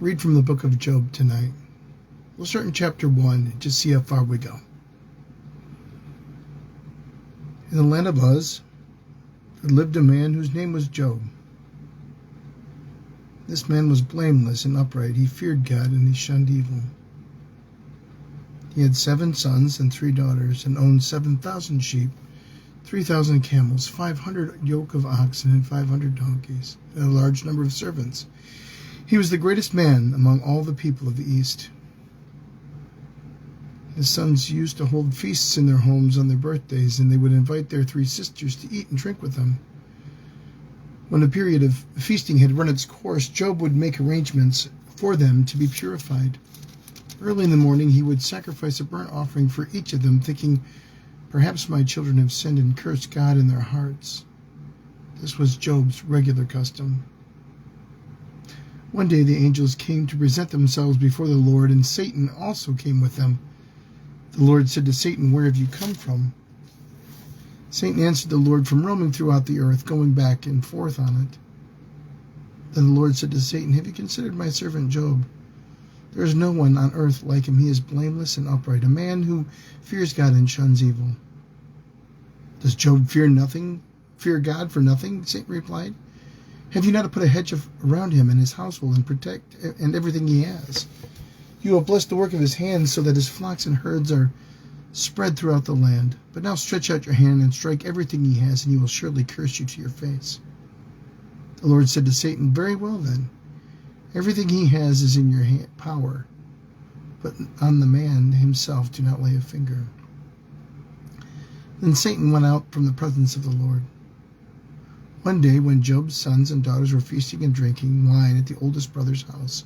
Read from the book of Job tonight. We'll start in chapter 1 and just see how far we go. In the land of Uz, there lived a man whose name was Job. This man was blameless and upright. He feared God and he shunned evil. He had 7 sons and 3 daughters and owned 7,000 sheep, 3,000 camels, 500 yoke of oxen, and 500 donkeys, and a large number of servants. He was the greatest man among all the people of the East. His sons used to hold feasts in their homes on their birthdays, and they would invite their 3 sisters to eat and drink with them. When the period of feasting had run its course, Job would make arrangements for them to be purified. Early in the morning, he would sacrifice a burnt offering for each of them, thinking, "Perhaps my children have sinned and cursed God in their hearts." This was Job's regular custom. One day the angels came to present themselves before the Lord, and Satan also came with them. The Lord said to Satan, "Where have you come from?" Satan answered the Lord, "From roaming throughout the earth, going back and forth on it." Then the Lord said to Satan, "Have you considered my servant Job? There is no one on earth like him. He is blameless and upright, a man who fears God and shuns evil." "Does Job fear God for nothing?" Satan replied. "Have you not put a hedge around him and his household and everything he has? You have blessed the work of his hands so that his flocks and herds are spread throughout the land. But now stretch out your hand and strike everything he has, and he will surely curse you to your face." The Lord said to Satan, "Very well then. Everything he has is in your power, but on the man himself do not lay a finger." Then Satan went out from the presence of the Lord. One day, when Job's sons and daughters were feasting and drinking wine at the oldest brother's house,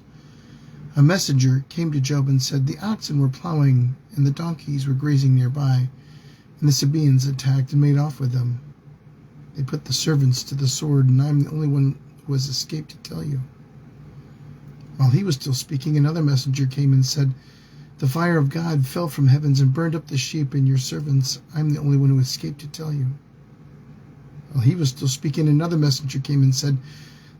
a messenger came to Job and said, "The oxen were plowing and the donkeys were grazing nearby, and the Sabaeans attacked and made off with them. They put the servants to the sword, and I am the only one who has escaped to tell you." While he was still speaking, another messenger came and said, "The fire of God fell from heavens and burned up the sheep and your servants. I am the only one who escaped to tell you." While he was still speaking, another messenger came and said,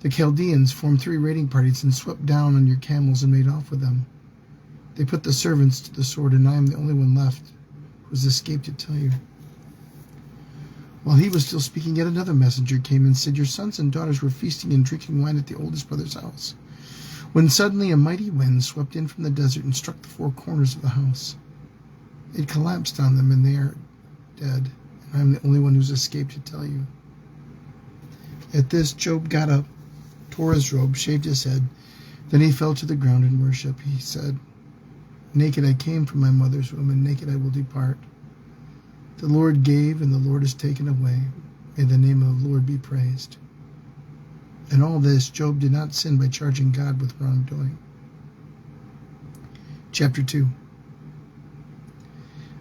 "The Chaldeans formed 3 raiding parties and swept down on your camels and made off with them. They put the servants to the sword, and I am the only one left who has escaped to tell you." While he was still speaking, yet another messenger came and said, "Your sons and daughters were feasting and drinking wine at the oldest brother's house, when suddenly a mighty wind swept in from the desert and struck the 4 corners of the house. It collapsed on them, and they are dead, and I am the only one who has escaped to tell you." At this, Job got up, tore his robe, shaved his head. Then he fell to the ground in worship. He said, "Naked I came from my mother's womb, and naked I will depart. The Lord gave, and the Lord has taken away. May the name of the Lord be praised." In all this, Job did not sin by charging God with wrongdoing. Chapter 2.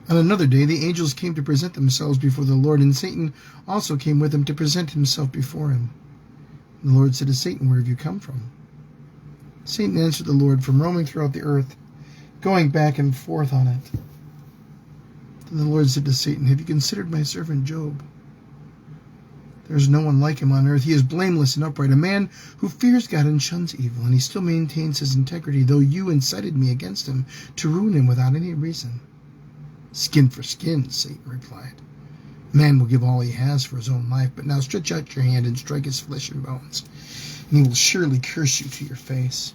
On another day, the angels came to present themselves before the Lord, and Satan also came with them to present himself before him. The Lord said to Satan, "Where have you come from?" Satan answered the Lord, "From roaming throughout the earth, going back and forth on it." Then the Lord said to Satan, "Have you considered my servant Job? There is no one like him on earth. He is blameless and upright, a man who fears God and shuns evil, and he still maintains his integrity, though you incited me against him to ruin him without any reason." "Skin for skin," Satan replied. "Man will give all he has for his own life, but now stretch out your hand and strike his flesh and bones, and he will surely curse you to your face."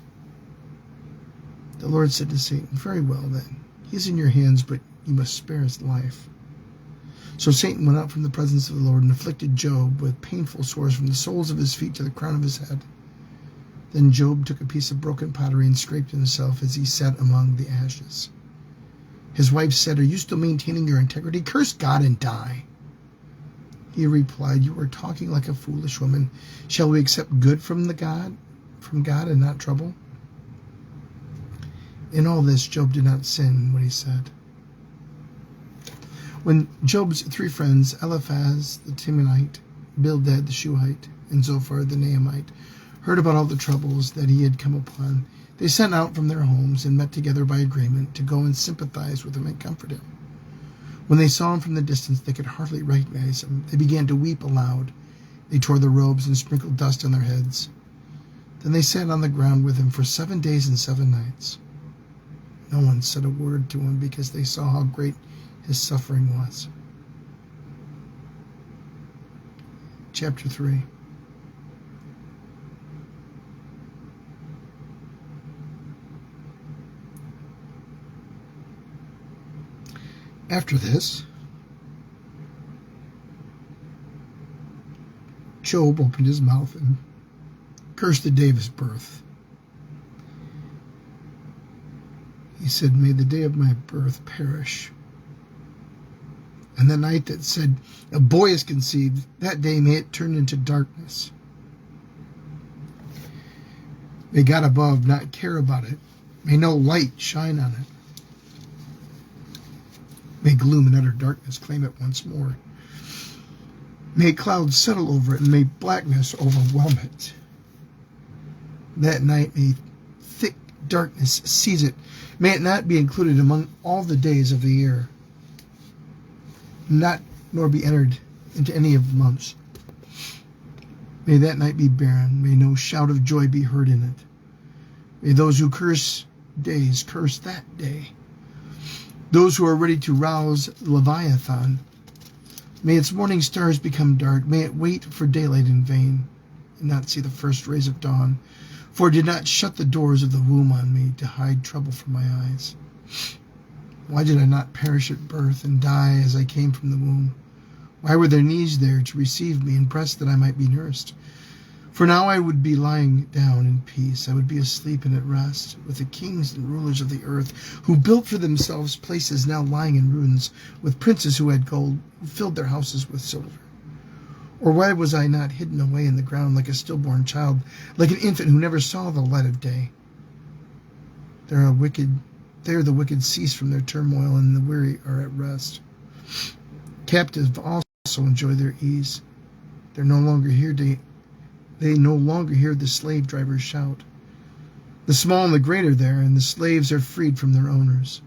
The Lord said to Satan, "Very well then, he is in your hands, but you must spare his life." So Satan went out from the presence of the Lord and afflicted Job with painful sores from the soles of his feet to the crown of his head. Then Job took a piece of broken pottery and scraped himself as he sat among the ashes. His wife said, "Are you still maintaining your integrity? Curse God and die." He replied, "You are talking like a foolish woman. Shall we accept good from God and not trouble?" In all this, Job did not sin what he said. When Job's 3 friends, Eliphaz the Temanite, Bildad the Shuhite, and Zophar the Naamite, heard about all the troubles that he had come upon, they sent out from their homes and met together by agreement to go and sympathize with him and comfort him. When they saw him from the distance, they could hardly recognize him. They began to weep aloud. They tore their robes and sprinkled dust on their heads. Then they sat on the ground with him for 7 days and 7 nights. No one said a word to him because they saw how great his suffering was. Chapter 3. After this, Job opened his mouth and cursed the day of his birth. He said, "May the day of my birth perish. And the night that said, a boy is conceived, that day may it turn into darkness. May God above not care about it. May no light shine on it. May gloom and utter darkness claim it once more. May clouds settle over it, and may blackness overwhelm it. That night may thick darkness seize it. May it not be included among all the days of the year, nor be entered into any of the months. May that night be barren. May no shout of joy be heard in it. May those who curse days curse that day. Those who are ready to rouse Leviathan. May its morning stars become dark. May it wait for daylight in vain, and not see the first rays of dawn. For it did not shut the doors of the womb on me to hide trouble from my eyes. Why did I not perish at birth and die as I came from the womb? Why were there knees there to receive me and breasts that I might be nursed? For now I would be lying down in peace. I would be asleep and at rest with the kings and rulers of the earth, who built for themselves places now lying in ruins, with princes who had gold, who filled their houses with silver. Or why was I not hidden away in the ground like a stillborn child, like an infant who never saw the light of day? There the wicked cease from their turmoil, and the weary are at rest. Captives also enjoy their ease. They no longer hear the slave drivers shout. The small and the great are there, and the slaves are freed from their owners.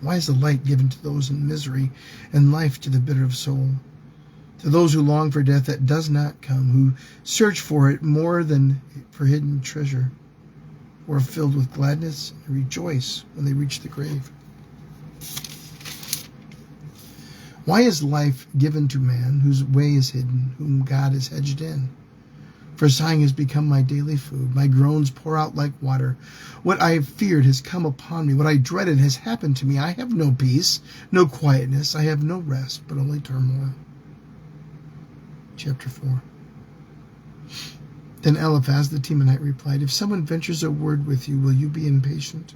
Why is the light given to those in misery, and life to the bitter of soul? To those who long for death that does not come, who search for it more than for hidden treasure, who are filled with gladness and rejoice when they reach the grave. Why is life given to man whose way is hidden, whom God has hedged in? For sighing has become my daily food. My groans pour out like water. What I have feared has come upon me. What I dreaded has happened to me. I have no peace, no quietness. I have no rest, but only turmoil. Chapter 4. Then Eliphaz the Temanite replied, "If someone ventures a word with you, will you be impatient?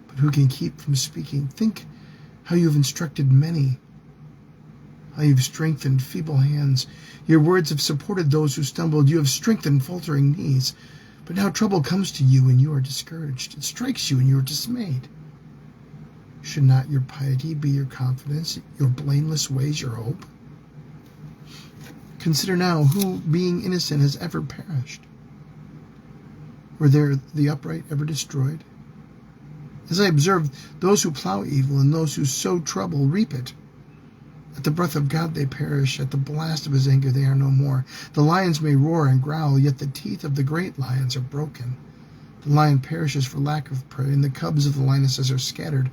But who can keep from speaking? Think how you have instructed many, how you have strengthened feeble hands. Your words have supported those who stumbled. You have strengthened faltering knees. But now trouble comes to you, and you are discouraged. It strikes you, and you are dismayed. Should not your piety be your confidence, your blameless ways your hope? Consider now who, being innocent, has ever perished. Were there the upright ever destroyed? As I observed, those who plow evil and those who sow trouble reap it. At the breath of God they perish. At the blast of his anger they are no more. The lions may roar and growl, yet the teeth of the great lions are broken. The lion perishes for lack of prey, and the cubs of the lionesses are scattered.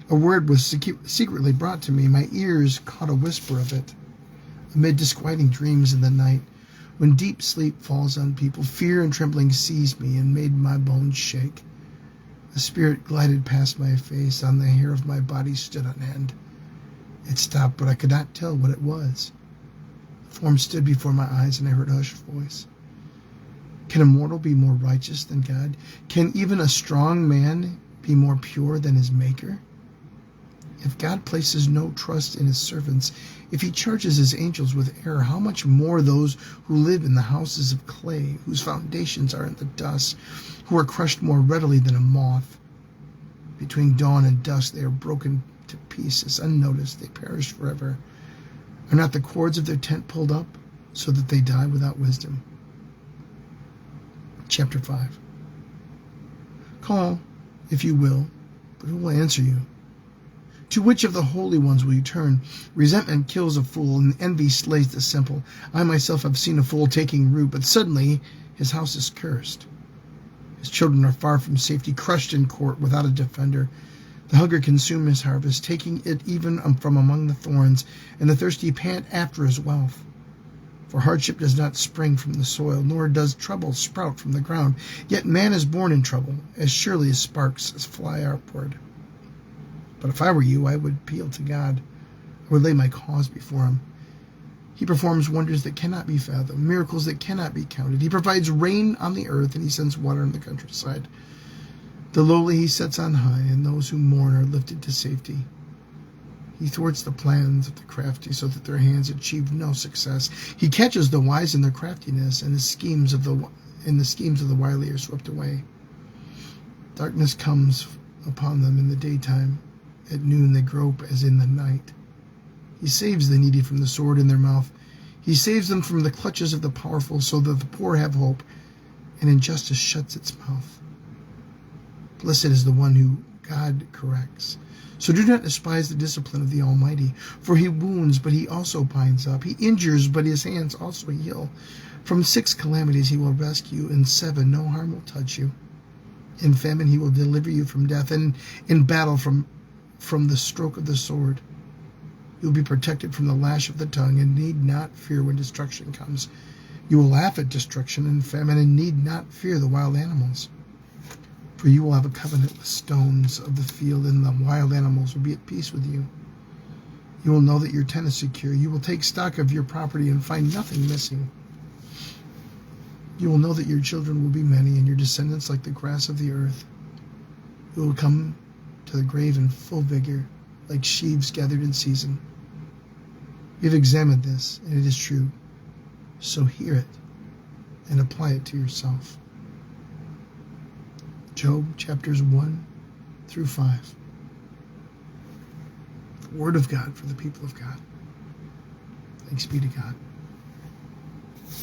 A word was secretly brought to me. My ears caught a whisper of it. Amid disquieting dreams in the night, when deep sleep falls on people, fear and trembling seized me and made my bones shake. A spirit glided past my face. On the hair of my body stood on end. It stopped, but I could not tell what it was. A form stood before my eyes, and I heard a hushed voice. Can a mortal be more righteous than God? Can even a strong man be more pure than his Maker? If God places no trust in his servants, if he charges his angels with error, how much more those who live in the houses of clay, whose foundations are in the dust, who are crushed more readily than a moth? Between dawn and dusk they are broken to pieces, unnoticed, they perish forever. Are not the cords of their tent pulled up, so that they die without wisdom? Chapter 5. Call, if you will, but who will answer you? To which of the holy ones will you turn? Resentment kills a fool, and envy slays the simple. I myself have seen a fool taking root, but suddenly his house is cursed. His children are far from safety, crushed in court without a defender. The hungry consume his harvest, taking it even from among the thorns, and the thirsty pant after his wealth. For hardship does not spring from the soil, nor does trouble sprout from the ground. Yet man is born in trouble, as surely as sparks fly upward. But if I were you, I would appeal to God. I would lay my cause before him. He performs wonders that cannot be fathomed, miracles that cannot be counted. He provides rain on the earth, and he sends water on the countryside. The lowly he sets on high, and those who mourn are lifted to safety. He thwarts the plans of the crafty so that their hands achieve no success. He catches the wise in their craftiness, and the schemes of the wily are swept away. Darkness comes upon them in the daytime. At noon they grope as in the night. He saves the needy from the sword in their mouth. He saves them from the clutches of the powerful, so that the poor have hope, and injustice shuts its mouth. Blessed is the one who God corrects. So do not despise the discipline of the Almighty, for he wounds, but he also binds up. He injures, but his hands also heal. From 6 calamities he will rescue, in 7 no harm will touch you. In famine he will deliver you from death, and in battle from the stroke of the sword. You will be protected from the lash of the tongue, and need not fear when destruction comes. You will laugh at destruction and famine, and need not fear the wild animals. For you will have a covenant with stones of the field, and the wild animals will be at peace with you. You will know that your tent is secure. You will take stock of your property and find nothing missing. You will know that your children will be many, and your descendants like the grass of the earth. You will come to the grave in full vigor, like sheaves gathered in season. You have examined this, and it is true. So hear it and apply it to yourself. Job chapters 1 through 5. The word of God for the people of God. Thanks be to God.